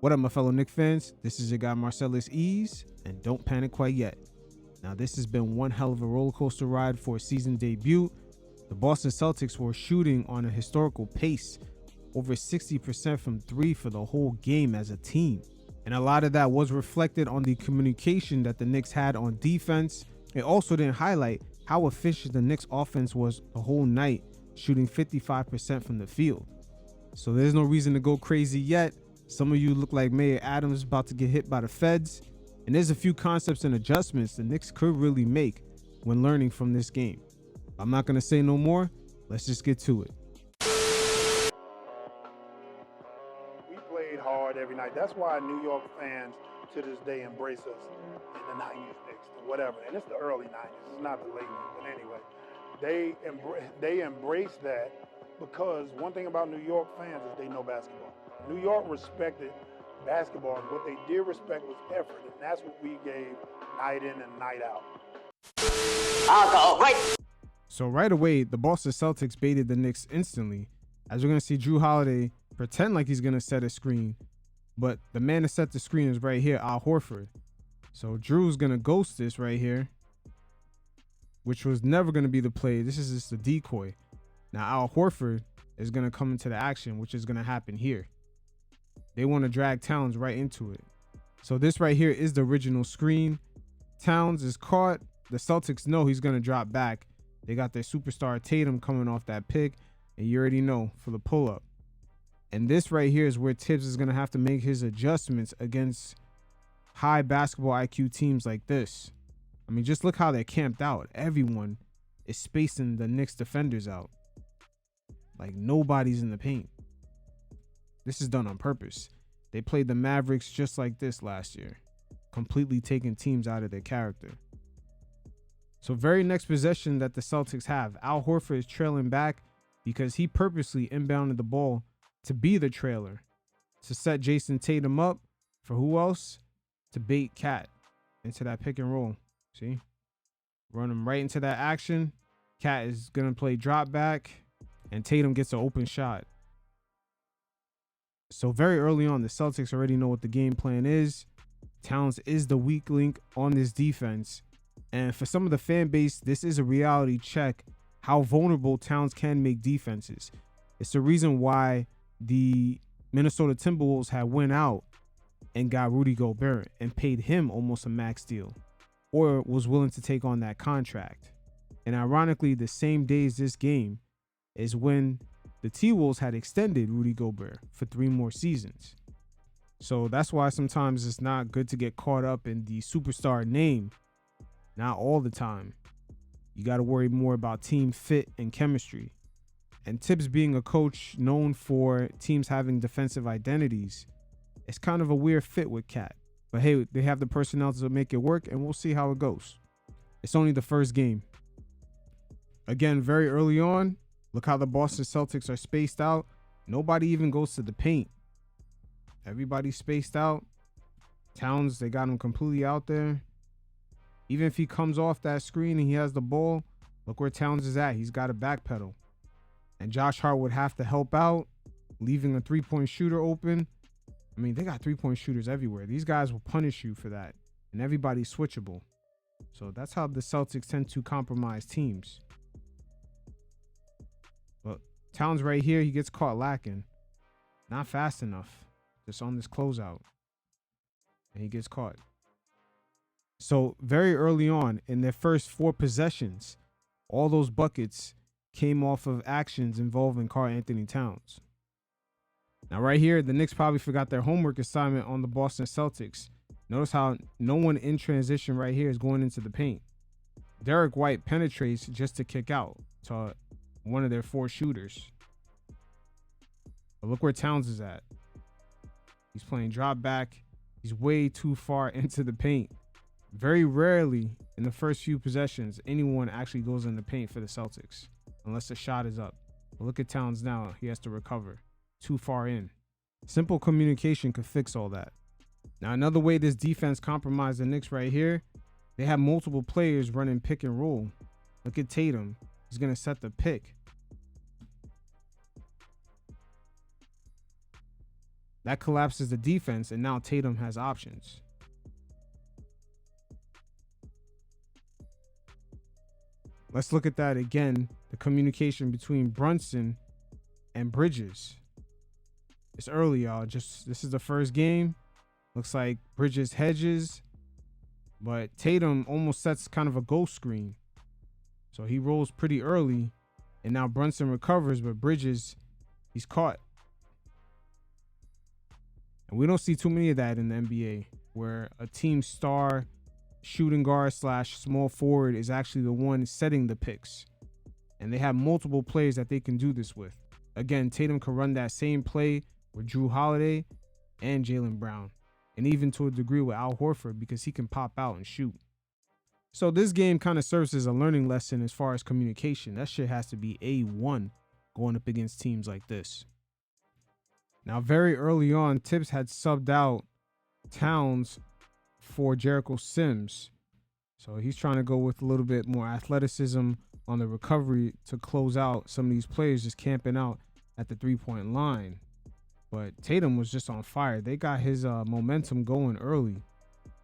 What up, my fellow Knicks fans? This is your guy Marcellus Ease, and don't panic quite yet. Now, this has been one hell of a roller coaster ride for a season debut. The Boston Celtics were shooting on a historical pace, over 60% from three for the whole game as a team. And a lot of that was reflected on the communication that the Knicks had on defense. It also didn't highlight how efficient the Knicks offense was the whole night, shooting 55% from the field. So there's no reason to go crazy yet. Some of you look like Mayor Adams about to get hit by the feds. And there's a few concepts and adjustments the Knicks could really make when learning from this game. I'm not going to say no more. Let's just get to it. We played hard every night. That's why New York fans to this day embrace us in the 90s, Knicks, or whatever. And it's the early 90s. It's not the late 90s. But anyway, they embrace that because one thing about New York fans is they know basketball. New York respected basketball, and what they did respect was effort, and that's what we gave night in and night out. Alcohol, right? So right away, the Boston Celtics baited the Knicks instantly, as we're going to see Jrue Holiday pretend like he's going to set a screen, but the man to set the screen is right here, Al Horford. So Drew's going to ghost this right here, which was never going to be the play. This is just a decoy. Now Al Horford is going to come into the action, which is going to happen here. They want to drag Towns right into it. So this right here is the original screen. Towns is caught. The Celtics know he's going to drop back. They got their superstar Tatum coming off that pick, and you already know for the pull-up. And this right here is where Tibbs is going to have to make his adjustments against high basketball IQ teams like this. I mean, just look how they're camped out. Everyone is spacing the Knicks defenders out. Like nobody's in the paint. This is done on purpose. They played the Mavericks just like this last year, completely taking teams out of their character. So very next possession that the Celtics have, Al Horford is trailing back because he purposely inbounded the ball to be the trailer, to set Jason Tatum up for who else? To bait Cat into that pick and roll. See? Run him right into that action. Cat is going to play drop back, and Tatum gets an open shot. So very early on, the Celtics already know what the game plan is. Towns is the weak link on this defense. And for some of the fan base, this is a reality check how vulnerable Towns can make defenses. It's the reason why the Minnesota Timberwolves had went out and got Rudy Gobert and paid him almost a max deal, or was willing to take on that contract. And ironically, the same day as this game is when the T-Wolves had extended Rudy Gobert for 3 more seasons. So that's why sometimes it's not good to get caught up in the superstar name. Not all the time. You got to worry more about team fit and chemistry. And Tibbs being a coach known for teams having defensive identities, it's kind of a weird fit with Cat. But hey, they have the personnel to make it work, and we'll see how it goes. It's only the first game. Again, very early on, look how the Boston Celtics are spaced out. Nobody even goes to the paint. Everybody's spaced out. Towns, they got him completely out there. Even if he comes off that screen and he has the ball, look where Towns is at. He's got to backpedal. And Josh Hart would have to help out, leaving a three-point shooter open. I mean, they got three-point shooters everywhere. These guys will punish you for that. And everybody's switchable. So that's how the Celtics tend to compromise teams. But Towns right here, he gets caught lacking. Not fast enough. Just on this closeout. And he gets caught. So very early on in their first 4 possessions, all those buckets came off of actions involving Karl Anthony Towns. Now right here, the Knicks probably forgot their homework assignment on the Boston Celtics. Notice how no one in transition right here is going into the paint. Derek White penetrates just to kick out to one of their 4 shooters. But look where Towns is at. He's playing drop back. He's way too far into the paint. Very rarely in the first few possessions, anyone actually goes in the paint for the Celtics, unless the shot is up. But look at Towns now. He has to recover. Too far in. Simple communication could fix all that. Now, another way this defense compromised the Knicks right here, they have multiple players running pick and roll. Look at Tatum. He's going to set the pick. That collapses the defense, and now Tatum has options. Let's look at that again. The communication between Brunson and Bridges. It's early, y'all. This is the first game. Looks like Bridges hedges, but Tatum almost sets kind of a ghost screen. So he rolls pretty early, and now Brunson recovers, but Bridges, he's caught. And we don't see too many of that in the NBA, where a team star shooting guard / small forward is actually the one setting the picks. And they have multiple plays that they can do this with. Again, Tatum can run that same play with Jrue Holiday and Jaylen Brown, and even to a degree with Al Horford, because he can pop out and shoot. So this game kind of serves as a learning lesson as far as communication. That shit has to be A1 going up against teams like this. Now, very early on, Tibbs had subbed out Towns for Jericho Sims. So he's trying to go with a little bit more athleticism on the recovery to close out some of these players just camping out at the three-point line. But Tatum was just on fire. They got his momentum going early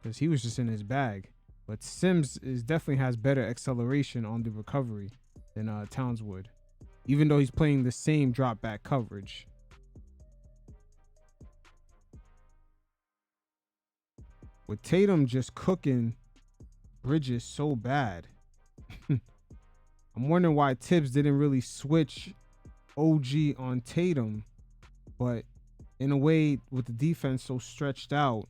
because he was just in his bag. But Sims definitely has better acceleration on the recovery than Towns would, even though he's playing the same drop back coverage. With Tatum just cooking Bridges so bad, I'm wondering why Tibbs didn't really switch OG on Tatum, but in a way, with the defense so stretched out,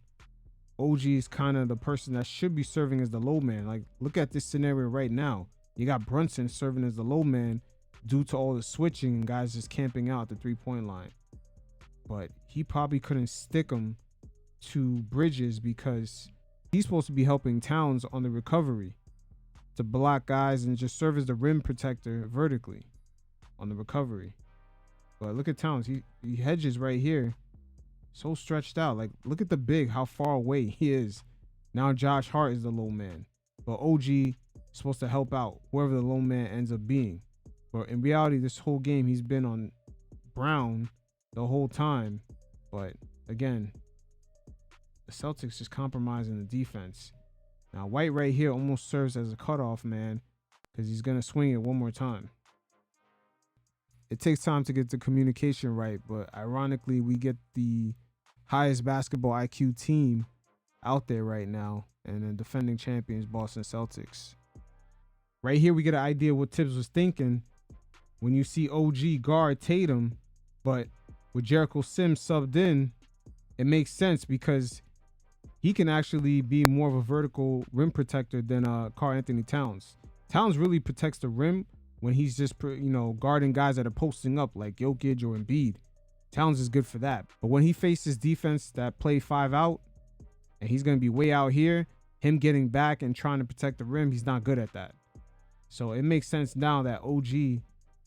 OG is kind of the person that should be serving as the low man. Like, look at this scenario right now. You got Brunson serving as the low man due to all the switching and guys just camping out the three-point line. But he probably couldn't stick him to Bridges because he's supposed to be helping Towns on the recovery to block guys and just serve as the rim protector vertically on the recovery. But look at Towns. He hedges right here. So stretched out. Like, look at the big, how far away he is. Now Josh Hart is the low man. But OG is supposed to help out whoever the low man ends up being. But in reality, this whole game, he's been on Brown the whole time. But again, the Celtics just compromising the defense. Now White right here almost serves as a cutoff man because he's going to swing it one more time. It takes time to get the communication right, but ironically, we get the highest basketball IQ team out there right now, and the defending champions, Boston Celtics. Right here, we get an idea what Tibbs was thinking when you see OG guard Tatum, but with Jericho Sims subbed in, it makes sense because he can actually be more of a vertical rim protector than Karl Anthony Towns. Towns really protects the rim when he's just, guarding guys that are posting up like Jokic or Embiid. Towns is good for that. But when he faces defense that play 5 out, and he's going to be way out here, him getting back and trying to protect the rim, he's not good at that. So it makes sense now that OG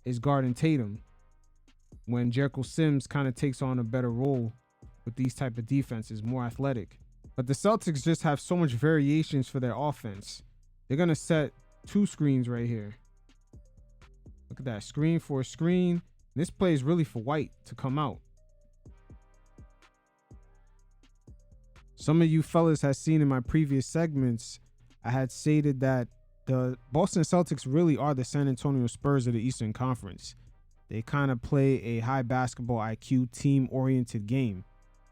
is guarding Tatum when Jericho Sims kind of takes on a better role with these type of defenses, more athletic. But the Celtics just have so much variations for their offense. They're going to set 2 screens right here. Look at that, screen for a screen. This play is really for White to come out. Some of you fellas have seen in my previous segments, I had stated that the Boston Celtics really are the San Antonio Spurs of the Eastern Conference. They kind of play a high basketball IQ, team-oriented game.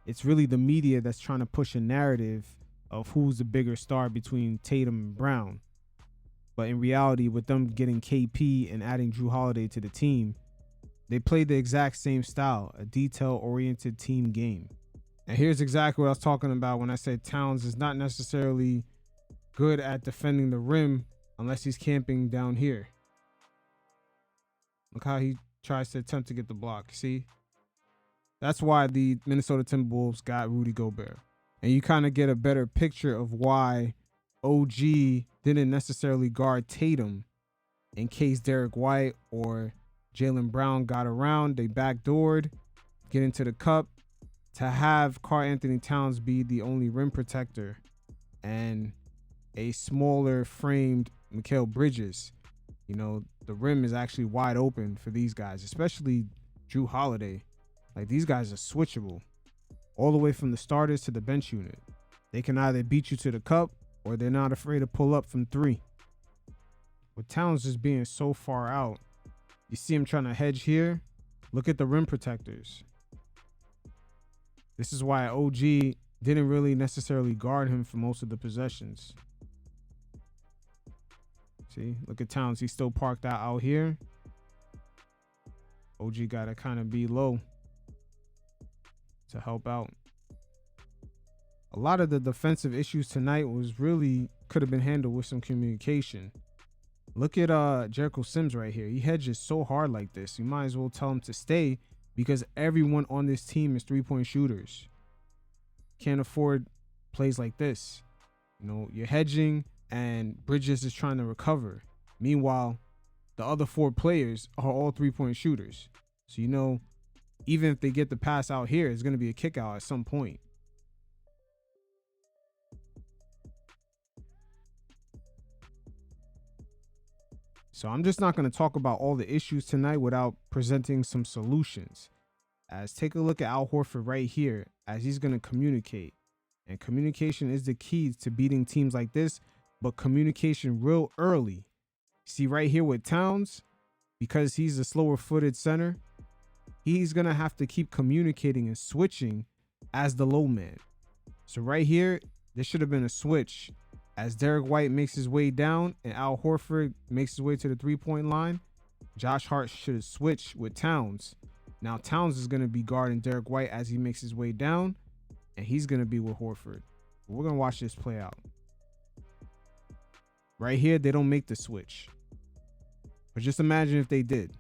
It's really the media that's trying to push a narrative of who's the bigger star between Tatum and Brown. But in reality, with them getting KP and adding Jrue Holiday to the team, they play the exact same style, a detail-oriented team game. And here's exactly what I was talking about when I said Towns is not necessarily good at defending the rim unless he's camping down here. Look how he tries to attempt to get the block, see? That's why the Minnesota Timberwolves got Rudy Gobert. And you kind of get a better picture of why OG didn't necessarily guard Tatum in case Derek White or Jaylen Brown got around. They backdoored, get into the cup to have Karl Anthony Towns be the only rim protector and a smaller framed Mikal Bridges. The rim is actually wide open for these guys, especially Jrue Holiday. Like, these guys are switchable. all the way from the starters to the bench unit. They can either beat you to the cup or they're not afraid to pull up from 3. With Towns just being so far out, you see him trying to hedge here. Look at the rim protectors. This is why OG didn't really necessarily guard him for most of the possessions. See, look at Towns. He's still parked out here. OG got to kind of be low to help out. A lot of the defensive issues tonight could have been handled with some communication. Look at Jericho Sims right here. He hedges so hard like this. You might as well tell him to stay because everyone on this team is 3-point shooters. Can't afford plays like this. You know, you're hedging and Bridges is trying to recover. Meanwhile, the other 4 players are all 3-point shooters. So, you know, even if they get the pass out here, it's going to be a kick out at some point. So I'm just not going to talk about all the issues tonight without presenting some solutions. As take a look at Al Horford right here as he's going to communicate. And communication is the key to beating teams like this, but communication real early. See right here with Towns, because he's a slower footed center, he's going to have to keep communicating and switching as the low man. So right here, there should have been a switch. As Derek White makes his way down and Al Horford makes his way to the 3-point line, Josh Hart should have switched with Towns. Now Towns is going to be guarding Derek White as he makes his way down, and he's going to be with Horford. We're going to watch this play out. Right here, they don't make the switch. But just imagine if they did.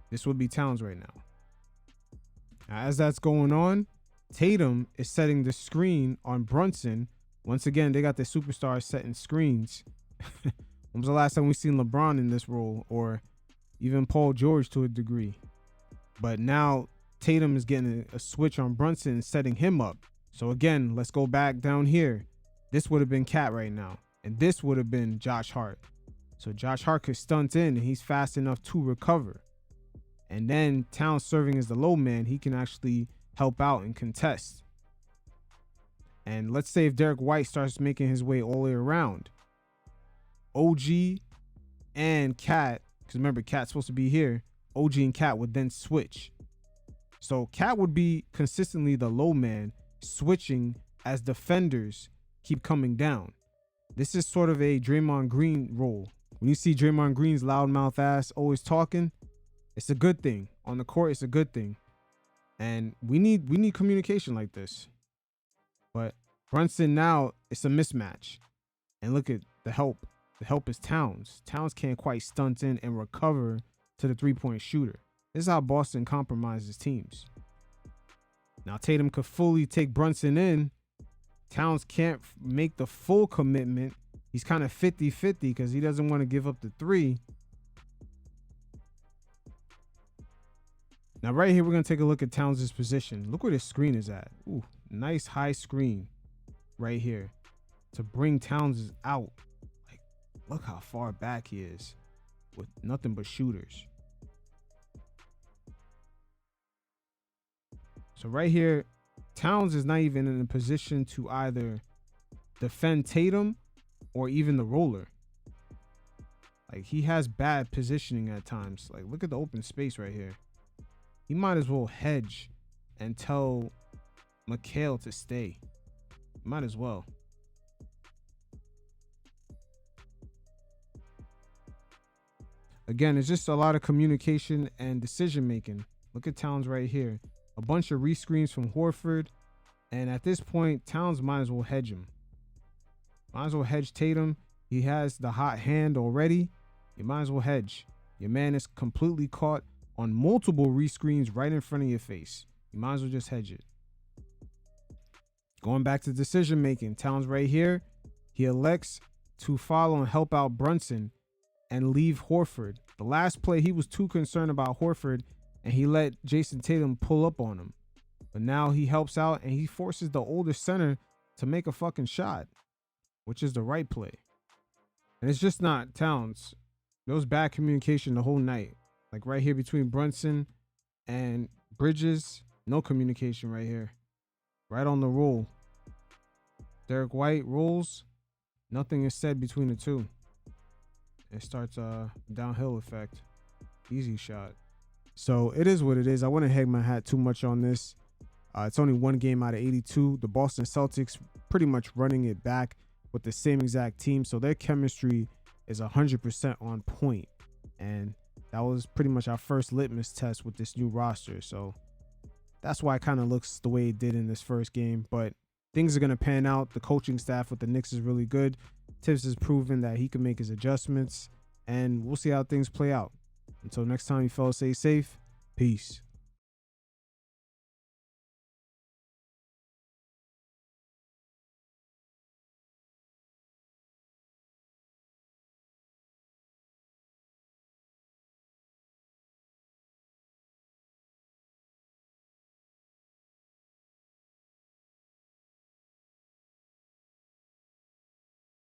This would be Towns right now. Now, as that's going on, Tatum is setting the screen on Brunson. Once again, they got the superstars setting screens. When was the last time we seen LeBron in this role, or even Paul George to a degree? But now Tatum is getting a switch on Brunson and setting him up. So again, let's go back down here. This would have been Cat right now, and this would have been Josh Hart. So Josh Hart could stunt in, and he's fast enough to recover. And then Towns serving as the low man, he can actually help out and contest. And let's say if Derek White starts making his way all the way around, OG and Cat, because remember Cat's supposed to be here, OG and Cat would then switch. So Cat would be consistently the low man, switching as defenders keep coming down. This is sort of a Draymond Green role. When you see Draymond Green's loudmouth ass always talking, it's a good thing. On the court, it's a good thing. And we need communication like this. But Brunson now, it's a mismatch. And look at the help. The help is Towns. Towns can't quite stunt in and recover to the 3-point shooter. This is how Boston compromises teams. Now Tatum could fully take Brunson in. Towns can't make the full commitment. He's kind of 50-50 because he doesn't want to give up the 3. Now right here, we're going to take a look at Towns' position. Look where the screen is at. Ooh, nice high screen right here to bring Towns out. Like, look how far back he is with nothing but shooters. So right here, Towns is not even in a position to either defend Tatum or even the roller. Like, he has bad positioning at times. Like, look at the open space right here. He might as well hedge and tell McHale to stay. Might as well. Again, it's just a lot of communication and decision making. Look at Towns right here. A bunch of rescreens from Horford. And at this point, Towns might as well hedge him. Might as well hedge Tatum. He has the hot hand already. You might as well hedge. Your man is completely caught on multiple rescreens right in front of your face. You might as well just hedge it. Going back to decision making, Towns right here, he elects to follow and help out Brunson and leave Horford. The last play, he was too concerned about Horford and he let Jason Tatum pull up on him. But now he helps out and he forces the older center to make a fucking shot, which is the right play. And it's just not Towns. There was bad communication the whole night. Like right here between Brunson and Bridges, No communication right here. Right on the roll. Derek White rolls. Nothing is said between the two. It starts a downhill effect. Easy shot. So it is what it is. I wouldn't hang my hat too much on this. It's only one game out of 82. The Boston Celtics pretty much running it back with the same exact team. So their chemistry is 100% on point. And that was pretty much our first litmus test with this new roster. So that's why it kind of looks the way it did in this first game. But things are going to pan out. The coaching staff with the Knicks is really good. Tibbs has proven that he can make his adjustments. And we'll see how things play out. Until next time, you fellas, stay safe. Peace.